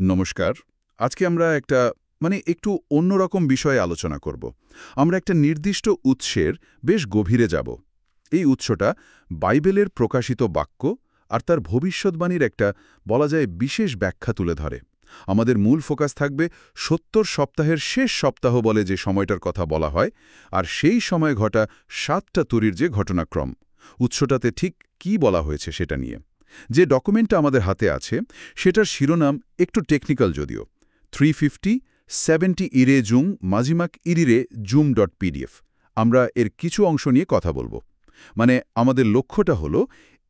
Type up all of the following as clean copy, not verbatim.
নমস্কার। আজকে আমরা একটা একটু অন্যরকম বিষয়ে আলোচনা করব। আমরা একটা নির্দিষ্ট উৎসের বেশ গভীরে যাব। এই উৎসটা বাইবেলের প্রকাশিত বাক্য আর তার ভবিষ্যদ্বাণীর একটা বলা যায় বিশেষ ব্যাখ্যা তুলে ধরে। আমাদের মূল ফোকাস থাকবে ৭০ সপ্তাহের শেষ সপ্তাহ বলে যে সময়টার কথা বলা হয়, আর সেই সময় ঘটা ৭টা তুরির যে ঘটনাক্রম। উৎসটাতে ঠিক কি বলা হয়েছে সেটা নিয়ে। যে ডকুমেন্টটা আমাদের হাতে আছে সেটার শিরোনাম একটু টেকনিক্যাল যদিও 350-70 ইরে জুং মাজিমাক ইরিরে জুম.pdf। আমরা এর কিছু অংশ নিয়ে কথা বলবো। আমাদের লক্ষ্যটা হলো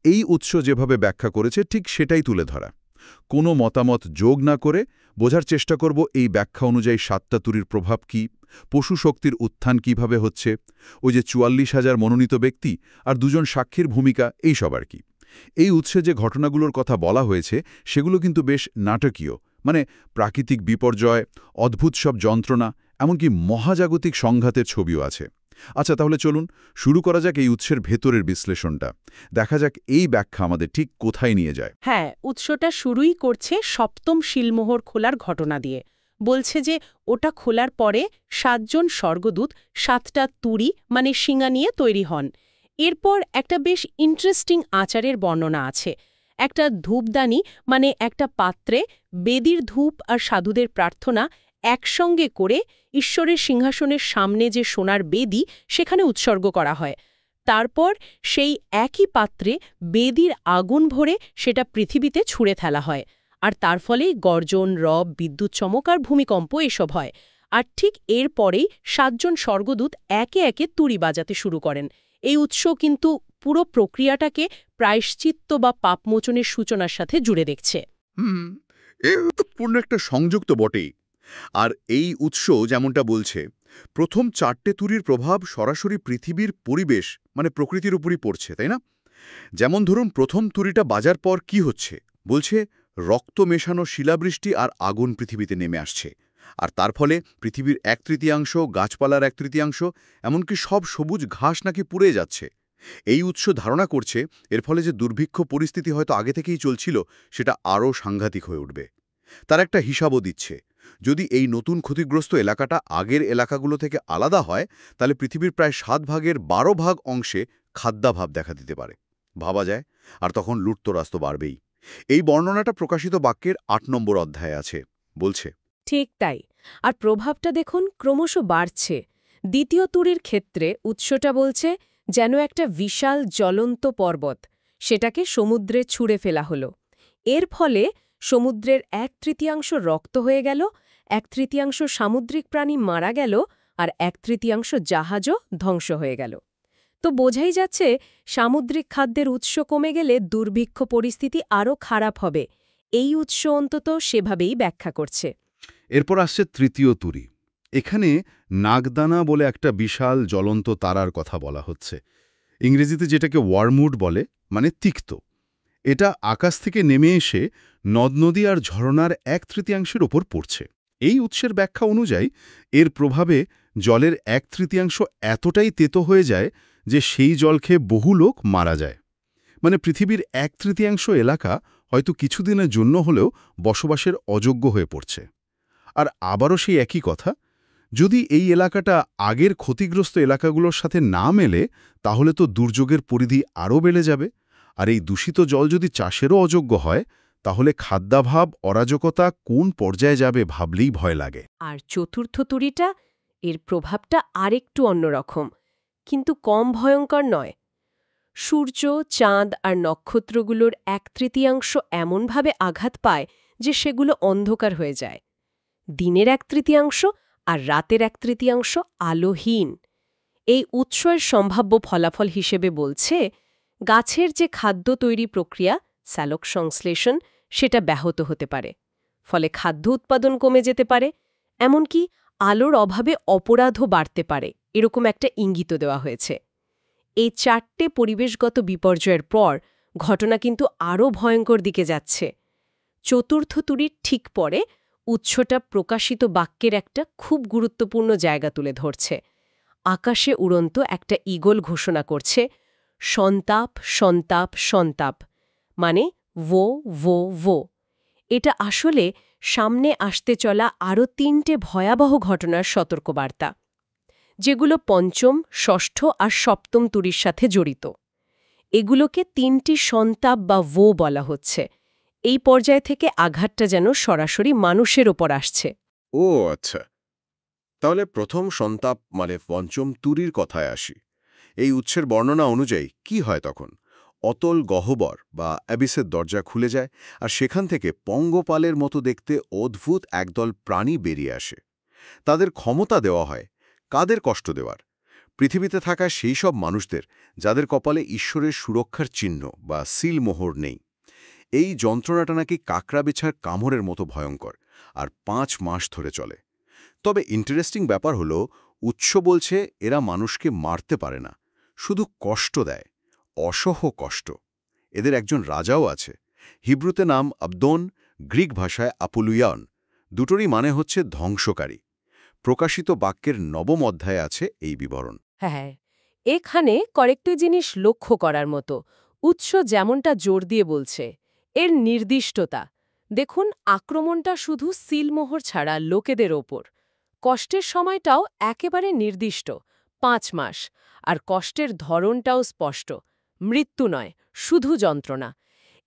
এই উৎস যেভাবে ব্যাখ্যা করেছে ঠিক সেটাই তুলে ধরা। কোনো মতামত যোগ না করে বোঝার চেষ্টা করব এই ব্যাখ্যা অনুযায়ী ৭টা তুরির প্রভাব কী, পশু শক্তির উত্থান কিভাবে হচ্ছে, ওই যে ৪৪,০০০ মনোনীত ব্যক্তি আর দুজন সাক্ষীর ভূমিকা, এই সব আর কি। এই উৎসে যে ঘটনাগুলোর কথা বলা হয়েছে সেগুলো কিন্তু বেশ নাটকীয়, প্রাকৃতিক বিপর্যয়, অদ্ভুত সব যন্ত্রণা, এমনকি মহাজাগতিক সংঘাতের ছবিও আছে। আচ্ছা, তাহলে চলুন শুরু করা যাক এই উৎসের ভেতরের বিশ্লেষণটা। দেখা যাক এই ব্যাখ্যা আমাদের ঠিক কোথায় নিয়ে যায়। হ্যাঁ, উৎসটা শুরুই করছে সপ্তম শিলমোহর খোলার ঘটনা দিয়ে। বলছে যে ওটা খোলার পরে ৭ জন স্বর্গদূত ৭টা তুরি শিঙা নিয়ে তৈরি হন। এরপর একটা বেশ ইন্টারেস্টিং আচারের বর্ণনা আছে। একটা ধূপদানি একটা পাত্রে বেদির ধূপ আর সাধুদের প্রার্থনা একসঙ্গে করে ঈশ্বরের সিংহাসনের সামনে যে সোনার বেদি সেখানে উৎসর্গ করা হয়। তারপর সেই একই পাত্রে বেদির আগুন ভরে সেটা পৃথিবীতে ছুঁড়ে ফেলা হয়, আর তার ফলেই গর্জন, রব, বিদ্যুৎ চমক আর ভূমিকম্প এসব হয়। আর ঠিক এর পরেই ৭ জন স্বর্গদূত একে একে তুরি বাজাতে শুরু করেন। এই উৎস কিন্তু পুরো প্রক্রিয়াটাকে প্রায়শ্চিত্ত বা পাপমোচনের সূচনার সাথে জুড়ে দেখছে। এ তো পূর্ণ একটা সংযোগ তো বটেই। আর এই উৎস যেমনটা বলছে, প্রথম ৪টে তুরির প্রভাব সরাসরি পৃথিবীর পরিবেশ প্রকৃতির উপরই পড়ছে, তাই না? যেমন ধরুন, প্রথম তুরিটা বাজার পর কি হচ্ছে, বলছে রক্ত মেশানো শিলাবৃষ্টি আর আগুন পৃথিবীতে নেমে আসছে। আর তার ফলে পৃথিবীর ১/৩, গাছপালার ১/৩, এমনকি সব সবুজ ঘাস নাকি পুড়ে যাচ্ছে। এই উৎস ধারণা করছে এর ফলে যে দুর্ভিক্ষ পরিস্থিতি হয়তো আগে থেকেই চলছিল সেটা আরও সাংঘাতিক হয়ে উঠবে। তার একটা হিসাবও দিচ্ছে, যদি এই নতুন ক্ষতিগ্রস্ত এলাকাটা আগের এলাকাগুলো থেকে আলাদা হয় তাহলে পৃথিবীর প্রায় ৭ ভাগের ১২ ভাগ অংশে খাদ্যাভাব দেখা দিতে পারে। ভাবা যায়। আর তখন লুটতরাজ তো বাড়বেই। এই বর্ণনাটা প্রকাশিত বাক্যের ৮ নম্বর অধ্যায়ে আছে, বলছে। ঠিক তাই। আর প্রভাবটা দেখুন ক্রমশ বাড়ছে। দ্বিতীয় তুরির ক্ষেত্রে উৎসটা বলছে যেন একটা বিশাল জ্বলন্ত পর্বত, সেটাকে সমুদ্রে ছুঁড়ে ফেলা হলো। এর ফলে সমুদ্রের ১/৩ রক্ত হয়ে গেল, ১/৩ সামুদ্রিক প্রাণী মারা গেল, আর ১/৩ জাহাজও ধ্বংস হয়ে গেল। তো বোঝাই যাচ্ছে সামুদ্রিক খাদ্যের উৎস কমে গেলে দুর্ভিক্ষ পরিস্থিতি আরও খারাপ হবে। এই উৎস অন্তত সেভাবেই ব্যাখ্যা করছে। এরপর আসছে তৃতীয় তুরি। এখানে নাগদানা বলে একটা বিশাল জ্বলন্ত তারার কথা বলা হচ্ছে। ইংরেজিতে যেটাকে ওয়ার্মউড বলে, তিক্ত। এটা আকাশ থেকে নেমে এসে নদ-নদী আর ঝরনার ১/৩ ওপর পড়ছে। এই উৎসের ব্যাখ্যা অনুযায়ী এর প্রভাবে জলের ১/৩ এতটাই তেতো হয়ে যায় যে সেই জল খেয়ে বহু লোক মারা যায়। পৃথিবীর ১/৩ এলাকা হয়তো কিছুদিনের জন্য হলেও বসবাসের অযোগ্য হয়ে পড়ছে। আর আবারও সেই একই কথা, যদি এই এলাকাটা আগের ক্ষতিগ্রস্ত এলাকাগুলোর সাথে না মেলে তাহলে তো দুর্যোগের পরিধি আরও বেড়ে যাবে। আর এই দূষিত জল যদি চাষেরও অযোগ্য হয় তাহলে খাদ্যাভাব, অরাজকতা কোন পর্যায়ে যাবে ভাবলেই ভয় লাগে। আর চতুর্থ তুরিটা, এর প্রভাবটা আরেকটু অন্যরকম, কিন্তু কম ভয়ঙ্কর নয়। সূর্য, চাঁদ আর নক্ষত্রগুলোর ১/৩ এমনভাবে আঘাত পায় যে সেগুলো অন্ধকার হয়ে যায়। দিনের ১/৩ আর রাতের ১/৩ আলোহীন। এই উৎসের সম্ভাব্য ফলাফল হিসেবে বলছে গাছের যে খাদ্য তৈরি প্রক্রিয়া, স্যালক সংশ্লেষণ, সেটা ব্যাহত হতে পারে। ফলে খাদ্য উৎপাদন কমে যেতে পারে, এমনকি আলোর অভাবে অপরাধও বাড়তে পারে, এরকম একটা ইঙ্গিত দেওয়া হয়েছে। এই ৪টে পরিবেশগত বিপর্যয়ের পর ঘটনা কিন্তু আরও ভয়ঙ্কর দিকে যাচ্ছে। চতুর্থ তুরির ঠিক পরে উৎসটা প্রকাশিত বাক্যের একটা খুব গুরুত্বপূর্ণ জায়গা তুলে ধরছে। আকাশে উড়ন্ত একটা ঈগল ঘোষণা করছে, সন্তাপ, সন্তাপ, সন্তাপ, ভো ভো ভো। এটা আসলে সামনে আসতে চলা আরও ৩টে ভয়াবহ ঘটনার সতর্কবার্তা, যেগুলো পঞ্চম, ষষ্ঠ আর সপ্তম তুরির সাথে জড়িত। এগুলোকে ৩টি সন্তাপ বা ভো বলা হচ্ছে। এই পর্যায় থেকে আঘাতটা যেন সরাসরি মানুষের ওপর আসছে। ও আচ্ছা, তাহলে প্রথম সন্তাপ মানে পঞ্চম তুরির কথায় আসি। এই উৎসের বর্ণনা অনুযায়ী কি হয় তখন? অতল গহ্বর বা অ্যাবিসের দরজা খুলে যায়, আর সেখান থেকে পঙ্গপালের মতো দেখতে অদ্ভুত একদল প্রাণী বেরিয়ে আসে। তাদের ক্ষমতা দেওয়া হয় কাদের কষ্ট দেওয়ার? পৃথিবীতে থাকা সেই সব মানুষদের যাদের কপালে ঈশ্বরের সুরক্ষার চিহ্ন বা সিল মোহর নেই। এই যন্ত্রণাটা নাকি কাকড়া বিছার কামড়ের মতো ভয়ঙ্কর, আর 5 মাস ধরে চলে। তবে ইন্টারেস্টিং ব্যাপার হলো, উৎস বলছে এরা মানুষকে মারতে পারে না, শুধু কষ্ট দেয়, অসহ্য কষ্ট। এদের একজন রাজাও আছে, হিব্রুতে নাম আবদোন, গ্রিক ভাষায় আপুলুয়ান, দুটোরই মানে হচ্ছে ধ্বংসকারী। প্রকাশিত বাক্যের 9ম অধ্যায়ে আছে এই বিবরণ। হ্যাঁ, এখানে কয়েকটি জিনিস লক্ষ্য করার মতো। উৎস যেমনটা জোর দিয়ে বলছে, এর নির্দিষ্টতা দেখুন। আক্রমণটা শুধু সিলমোহর ছাড়া লোকেদের ওপর। কষ্টের সময়টাও একেবারে নির্দিষ্ট, 5 মাস। আর কষ্টের ধরনটাও স্পষ্ট, মৃত্যু নয়, শুধু যন্ত্রণা।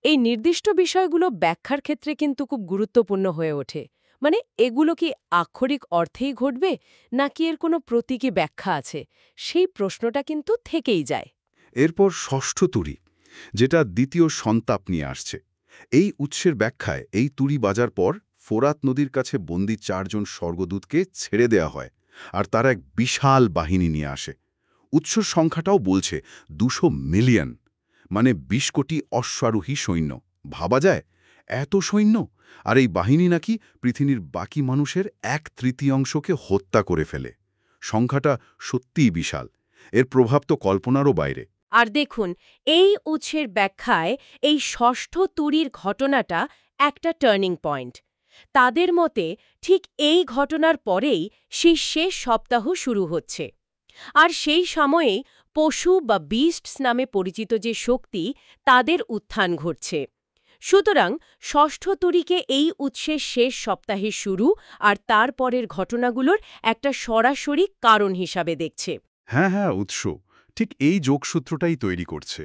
এই নির্দিষ্ট বিষয়গুলো ব্যাখ্যার ক্ষেত্রে কিন্তু খুব গুরুত্বপূর্ণ হয়ে ওঠে। মানে এগুলো কি আক্ষরিক অর্থেই ঘটবে, নাকি এর কোনো প্রতীকী ব্যাখ্যা আছে? সেই প্রশ্নটা কিন্তু থেকেই যায়। এরপর ষষ্ঠ তুরি, যেটা দ্বিতীয় সন্তাপ নিয়ে আসছে। এই উৎসের ব্যাখ্যায় এই তুরি বাজার পর ফোরাত নদীর কাছে বন্দী 4 জন স্বর্গদূতকে ছেড়ে দেয়া হয়, আর তারা এক বিশাল বাহিনী নিয়ে আসে। উৎসর সংখ্যাটাও বলছে 200 মিলিয়ন, মানে 20 কোটি অশ্বারোহী সৈন্য। ভাবা যায় এত সৈন্য! আর এই বাহিনী নাকি পৃথিবীর বাকি মানুষের 1/3 হত্যা করে ফেলে। সংখ্যাটা সত্যিই বিশাল। এর প্রভাব তো কল্পনারও বাইরে। আর দেখুন, এই উৎসের ব্যাখ্যায় এই ষষ্ঠ তুরির ঘটনাটা একটা টার্নিং পয়েন্ট। তাদের মতে ঠিক এই ঘটনার পরেই সেই শেষ সপ্তাহ শুরু হচ্ছে। আর সেই সময়েই পশু বা বিস্টস নামে পরিচিত যে শক্তি, তাদের উত্থান ঘটছে। সুতরাং ষষ্ঠ তুরিকে এই উৎসের শেষ সপ্তাহে শুরু আর তারপরের ঘটনাগুলোর একটা সরাসরি কারণ হিসাবে দেখছে। হ্যাঁ, উৎস ঠিক এই যোগসূত্রটাই তৈরি করছে।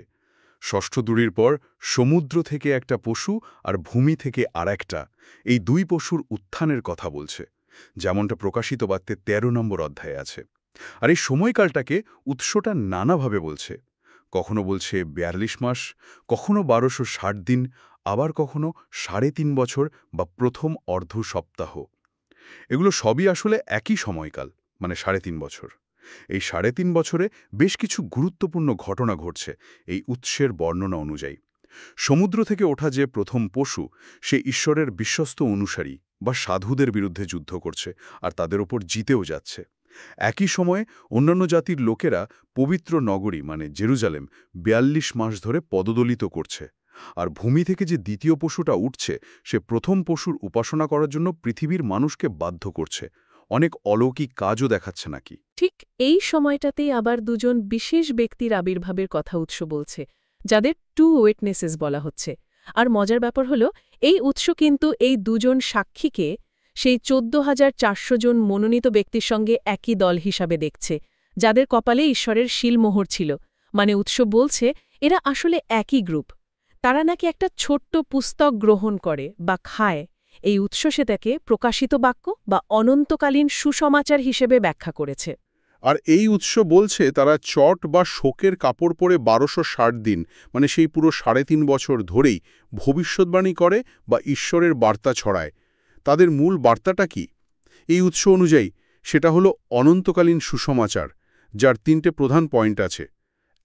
ষষ্ঠ তুরির পর সমুদ্র থেকে একটা পশু আর ভূমি থেকে আরেকটা, এই 2 পশুর উত্থানের কথা বলছে, যেমনটা প্রকাশিত বাক্যে 13 নম্বর অধ্যায়ে আছে। আর এই সময়কালটাকে উৎসটা নানাভাবে বলছে। কখনো বলছে 42 মাস, কখনো 1260 দিন, আবার কখনো 3.5 বছর বা প্রথম অর্ধ সপ্তাহ। এগুলো সবই আসলে একই সময়কাল, মানে 3.5 বছর। এই 3.5 বছরে বেশ কিছু গুরুত্বপূর্ণ ঘটনা ঘটছে এই উৎসের বর্ণনা অনুযায়ী। সমুদ্র থেকে ওঠা যে প্রথম পশু, সে ঈশ্বরের বিশ্বস্ত অনুসারী বা সাধুদের বিরুদ্ধে যুদ্ধ করছে, আর তাদের ওপর জিতেও যাচ্ছে। একই সময়ে অন্যান্য জাতির লোকেরা পবিত্র নগরী মানে জেরুজালেম 42 মাস ধরে পদদলিত করছে। আর ভূমি থেকে যে দ্বিতীয় পশুটা উঠছে, সে প্রথম পশুর উপাসনা করার জন্য পৃথিবীর মানুষকে বাধ্য করছে। অনেক অলৌকিক কাজও দেখাচ্ছে নাকি। ঠিক এই সময়টাতেই আবার 2 জন বিশেষ ব্যক্তির আবির্ভাবের কথা উৎস বলছে, যাদের 2 উইটনেসেস বলা হচ্ছে। আর মজার ব্যাপার হলো, এই উৎস কিন্তু এই 2 জন সাক্ষীকে সেই 14,400 জন মনোনীত ব্যক্তির সঙ্গে একই দল হিসাবে দেখছে, যাদের কপালে ঈশ্বরের শিলমোহর ছিল। মানে উৎস বলছে এরা আসলে একই গ্রুপ। তারা নাকি একটা ছোট্ট পুস্তক গ্রহণ করে বা খায়। এই উৎস সেটাকে প্রকাশিত বাক্য বা অনন্তকালীন সুসমাচার হিসেবে ব্যাখ্যা করেছে। আর এই উৎস বলছে তারা চট বা শোকের কাপড় পরে 1260 দিন, মানে সেই পুরো 3.5 বছর ধরেই ভবিষ্যৎবাণী করে বা ঈশ্বরের বার্তা ছড়ায়। তাদের মূল বার্তাটা কি? এই উৎস অনুযায়ী সেটা হলো অনন্তকালীন সুসমাচার, যার 3টে প্রধান পয়েন্ট আছে।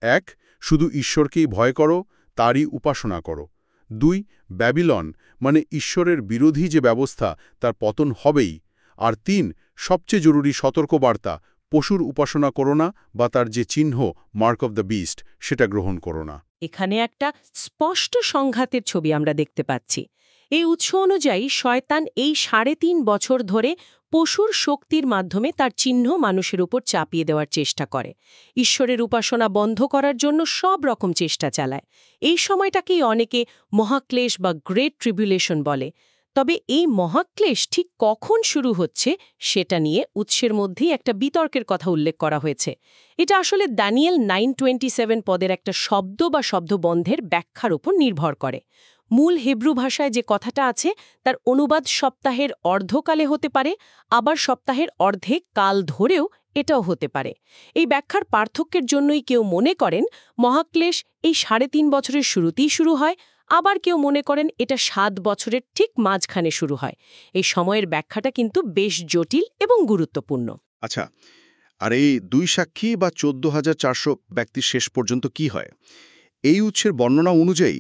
1, শুধু ঈশ্বরকেই ভয় করো, তারই উপাসনা করো। 2, ব্যাবিলন মানে ঈশ্বরের বিরোধী যে ব্যবস্থা, তার পতন হবেই। আর 3, সবচেয়ে জরুরি সতর্কবার্তা, পশুর উপাসনা করো না বা তার যে চিহ্ন মার্ক অফ দ্য বিস্ট, সেটা গ্রহণ করো না। এখানে একটা স্পষ্ট সংঘাতের ছবি আমরা দেখতে পাচ্ছি। এই উৎস অনুযায়ী শয়তান এই 3.5 বছর ধরে পশুর শক্তির মাধ্যমে তার চিহ্ন মানুষের উপর চাপিয়ে দেওয়ার চেষ্টা করে। ঈশ্বরের উপাসনা বন্ধ করার জন্য সব রকম চেষ্টা চালায়। এই সময়টাকেই অনেকে মহাক্লেশ বা গ্রেট ট্রিবিউলেশন বলে। তবে এই মহাক্লেশ ঠিক কখন শুরু হচ্ছে সেটা নিয়ে উৎসের মধ্যেই একটা বিতর্কের কথা উল্লেখ করা হয়েছে। এটা আসলে দানিয়েল 9:27 পদের একটা শব্দ বা শব্দবন্ধের ব্যাখ্যার উপর নির্ভর করে। মূল হিব্রু ভাষায় যে কথাটা আছে তার অনুবাদ সপ্তাহের অর্ধকালে হতে পারে, আবার সপ্তাহের অর্ধেক কাল ধরেও এটাও হতে পারে। এই ব্যাখ্যার পার্থক্যের জন্যই কেউ মনে করেন মহাক্লেশ এই 3.5 বছরের শুরুতেই শুরু হয়, আবার কেউ মনে করেন এটা 7 বছরের ঠিক মাঝখানে শুরু হয়। এই সময়ের ব্যাখ্যাটা কিন্তু বেশ জটিল এবং গুরুত্বপূর্ণ। আচ্ছা, আর এই 2 সাক্ষী বা 14,400 ব্যক্তির শেষ পর্যন্ত কি হয়? এই উৎসের বর্ণনা অনুযায়ী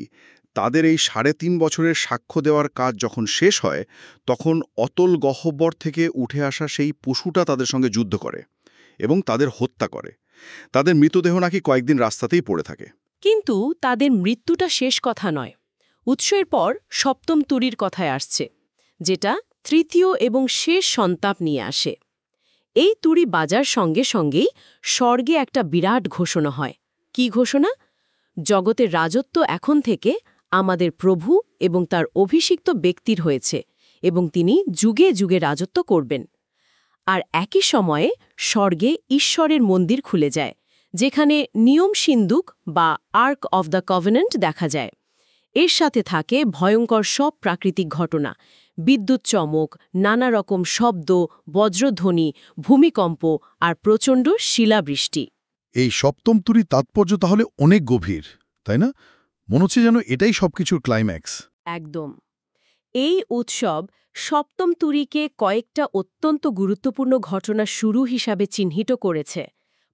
তাদের এই 3.5 বছরের সাক্ষ্য দেওয়ার কাজ যখন শেষ হয়, তখন অতল গহ্বর থেকে উঠে আসা সেই পশুটা তাদের সঙ্গে যুদ্ধ করে এবং তাদের হত্যা করে। তাদের মৃতদেহ নাকি কয়েকদিন রাস্তাতেই পড়ে থাকে। কিন্তু তাদের মৃত্যুটা শেষ কথা নয়। উৎসের পর 7ম তুরীর কথায় আসছে, যেটা তৃতীয় এবং শেষ সন্তাপ নিয়ে আসে। এই তুরী বাজার সঙ্গে সঙ্গেই স্বর্গে একটা বিরাট ঘোষণা হয়। কি ঘোষণা? জগতের রাজত্ব এখন থেকে আমাদের প্রভু এবং তার অভিষিক্ত ব্যক্তির হয়েছে এবং তিনি যুগে যুগে রাজত্ব করবেন। আর একই সময়ে স্বর্গে ঈশ্বরের মন্দির খুলে যায়, যেখানে নিয়ম সিন্দুক বা আর্ক অফ দ্য কভেনেন্ট দেখা যায়। এর সাথে থাকে ভয়ঙ্কর সব প্রাকৃতিক ঘটনা, বিদ্যুৎ চমক, নানা রকম শব্দ, বজ্রধ্বনি, ভূমিকম্প আর প্রচণ্ড শিলাবৃষ্টি। এই সপ্তম তুরীর তাৎপর্য তাহলে অনেক গভীর, তাই না? মনে হচ্ছে যেন এটাই সবকিছুর ক্লাইম্যাক্স। একদম। এই উৎসব 7ম তুরীকে কয়েকটা অত্যন্ত গুরুত্বপূর্ণ ঘটনা শুরু হিসাবে চিহ্নিত করেছে।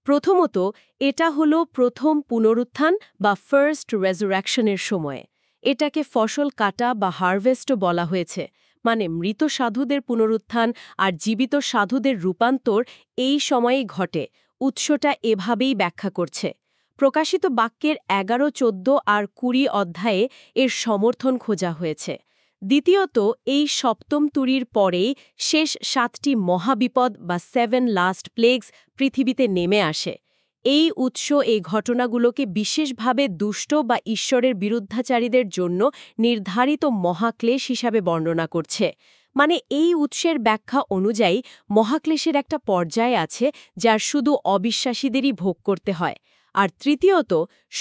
প্রথমত, এটা হলো প্রথম পুনরুত্থান বা ফার্স্ট রেজারেকশনের সময়। এটাকে ফসল কাটা বা হারভেস্টও বলা হয়েছে, মানে মৃত সাধুদের পুনরুত্থান আর জীবিত সাধুদের রূপান্তর এই সময়েই ঘটে। উৎসটা এভাবেই ব্যাখ্যা করছে। প্রকাশিত বাক্যের 11, 14 আর 20 অধ্যায়ে এর সমর্থন খোঁজা হয়েছে। দ্বিতীয়ত, এই 7ম তুরীর পরেই শেষ 7টি মহাবিপদ বা 7 লাস্ট প্লেগস পৃথিবীতে নেমে আসে। এই উৎস এই ঘটনাগুলোকে বিশেষভাবে দুষ্ট বা ঈশ্বরের বিরুদ্ধাচারীদের জন্য নির্ধারিত মহাক্লেশ হিসাবে বর্ণনা করছে। মানে এই উৎসের ব্যাখ্যা অনুযায়ী মহাক্লেশের একটা পর্যায় আছে যার শুধু অবিশ্বাসীদেরই ভোগ করতে হয়। আর তৃতীয়ত,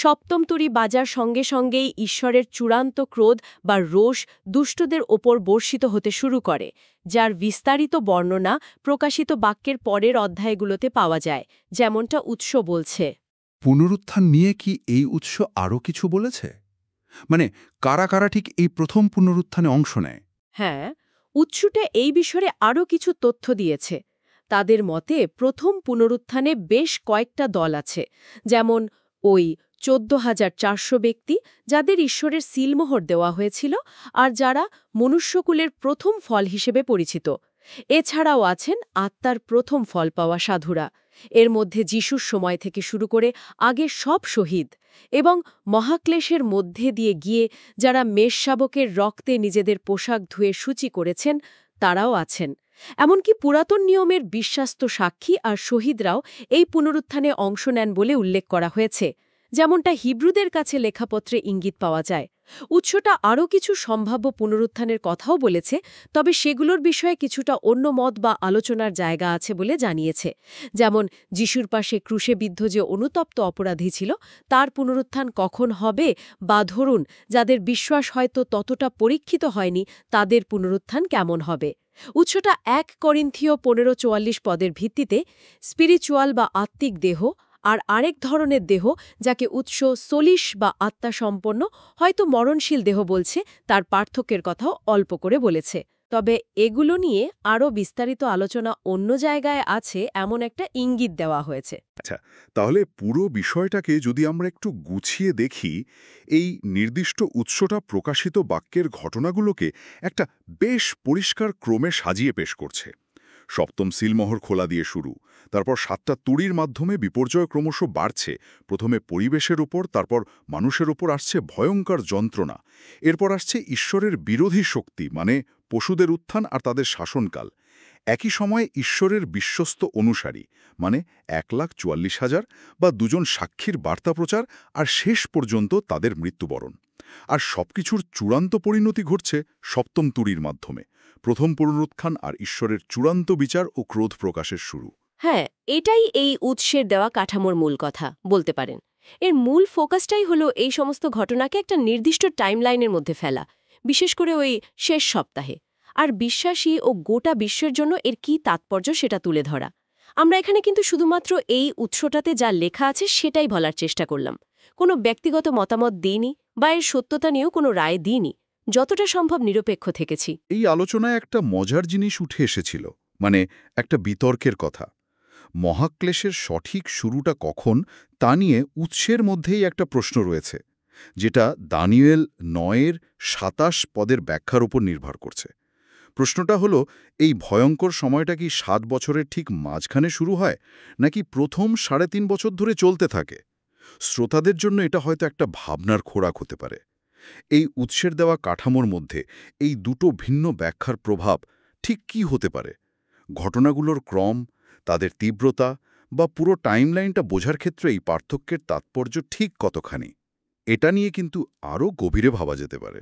7ম তুরী বাজার সঙ্গে সঙ্গেই ঈশ্বরের চূড়ান্ত ক্রোধ বা রোষ দুষ্টদের ওপর বর্ষিত হতে শুরু করে, যার বিস্তারিত বর্ণনা প্রকাশিত বাক্যের পরের অধ্যায়গুলোতে পাওয়া যায়, যেমনটা উৎস বলছে। পুনরুত্থান নিয়ে কি এই উৎস আরও কিছু বলেছে? মানে কারা কারা ঠিক এই প্রথম পুনরুত্থানে অংশ নেয়? হ্যাঁ, উৎসটা এই বিষয়ে আরও কিছু তথ্য দিয়েছে। তাদের মতে প্রথম পুনরুত্থানে বেশ কয়েকটা দল আছে, যেমন ওই 14,400 ব্যক্তি যাদের ঈশ্বরের সিলমোহর দেওয়া হয়েছিল আর যারা মনুষ্যকুলের প্রথম ফল হিসেবে পরিচিত। এছাড়াও আছেন আত্মার প্রথম ফল পাওয়া সাধুরা, এর মধ্যে যিশুর সময় থেকে শুরু করে আগের সব শহীদ, এবং মহাক্লেশের মধ্যে দিয়ে গিয়ে যারা মেষশাবকের রক্তে নিজেদের পোশাক ধুয়ে শুচি করেছেন তারাও আছেন। এমনকি পুরাতন নিয়মের বিশ্বাস্ত সাক্ষী আর শহীদরাও এই পুনরুত্থানে অংশ নেন বলে উল্লেখ করা হয়েছে, যেমনটা হিব্রুদের কাছে লেখাপত্রে ইঙ্গিত পাওয়া যায়। উৎসটা আরও কিছু সম্ভাব্য পুনরুত্থানের কথাও বলেছে, তবে সেগুলোর বিষয়ে কিছুটা অন্য মত বা আলোচনার জায়গা আছে বলে জানিয়েছে। যেমন যিশুর পাশে ক্রুশে বিদ্ধ যে অনুতপ্ত অপরাধী ছিল তার পুনরুত্থান কখন হবে, বা ধরুন যাদের বিশ্বাস হয়তো ততটা পরীক্ষিত হয়নি তাদের পুনরুত্থান কেমন হবে। উৎসটা 1 করিন্থীয় 15:44 পদের ভিত্তিতে স্পিরিচুয়াল বা আত্মিক দেহ আর আরেক ধরনের দেহ, যাকে উৎস সোলিশ বা আত্মা সম্পন্ন হয়তো মরণশীল দেহ বলছে, তার পার্থক্যের কথাও অল্প করে বলেছে। তবে এগুলো নিয়ে আরও বিস্তারিত আলোচনা অন্য জায়গায় আছে এমন একটা ইঙ্গিত দেওয়া হয়েছে। তাহলে পুরো বিষয়টাকে যদি আমরা একটু গুছিয়ে দেখি, এই নির্দিষ্ট উৎসটা প্রকাশিত বাক্যের ঘটনাগুলোকে একটা বেশ পরিষ্কার ক্রমে সাজিয়ে পেশ করছে। 7ম সিলমোহর খোলা দিয়ে শুরু, তারপর 7টা তুরীর মাধ্যমে বিপর্যয় ক্রমশ বাড়ছে। প্রথমে পরিবেশের উপর, তারপর মানুষের উপর আসছে ভয়ঙ্কর যন্ত্রণা, এরপর আসছে ঈশ্বরের বিরোধী শক্তি মানে পশুদের উত্থান আর তাদের শাসনকাল। একই সময়ে ঈশ্বরের বিশ্বস্ত অনুসারী মানে 1,44,000 বা 2 জন সাক্ষীর বার্তা প্রচার, আর শেষ পর্যন্ত তাদের মৃত্যুবরণ। আর সবকিছুর চূড়ান্ত পরিণতি ঘটছে সপ্তম তুরীর মাধ্যমে, প্রথম পুনরুত্থান আর ঈশ্বরের চূড়ান্ত বিচার ও ক্রোধ প্রকাশের শুরু। হ্যাঁ, এটাই এই উৎসের দেওয়া কাঠামোর মূল কথা বলতে পারেন। এর মূল ফোকাসটাই হলো এই সমস্ত ঘটনাকে একটা নির্দিষ্ট টাইমলাইনের মধ্যে ফেলা, বিশেষ করে ওই শেষ সপ্তাহে, আর বিশ্বাসী ও গোটা বিশ্বের জন্য এর কী তাৎপর্য সেটা তুলে ধরা। আমরা এখানে কিন্তু শুধুমাত্র এই উৎসটাতে যা লেখা আছে সেটাই বলার চেষ্টা করলাম, কোনো ব্যক্তিগত মতামত দিইনি বা এর সত্যতা নিয়েও কোনো রায় দিইনি, যতটা সম্ভব নিরপেক্ষ থেকেছি। এই আলোচনায় একটা মজার জিনিস উঠে এসেছিল, মানে একটা বিতর্কের কথা। মহাক্লেশের সঠিক শুরুটা কখন তা নিয়ে উৎসের মধ্যেই একটা প্রশ্ন রয়েছে, যেটা দানিয়েল 9:27 পদের ব্যাখ্যার উপর নির্ভর করছে। প্রশ্নটা হলো, এই ভয়ঙ্কর সময়টা কি 7 বছরের ঠিক মাঝখানে শুরু হয়, নাকি প্রথম 3.5 বছর ধরে চলতে থাকে? শ্রোতাদের জন্য এটা হয়তো একটা ভাবনার খোরাক হতে পারে। এই উৎসের দেওয়া কাঠামোর মধ্যে এই দুটো ভিন্ন ব্যাখ্যার প্রভাব ঠিক কী হতে পারে? ঘটনাগুলোর ক্রম, তাদের তীব্রতা বা পুরো টাইমলাইনটা বোঝার ক্ষেত্রে এই পার্থক্যের তাৎপর্য ঠিক কতখানি? এটা নিয়ে কিন্তু আরও গভীরে ভাবা যেতে পারে।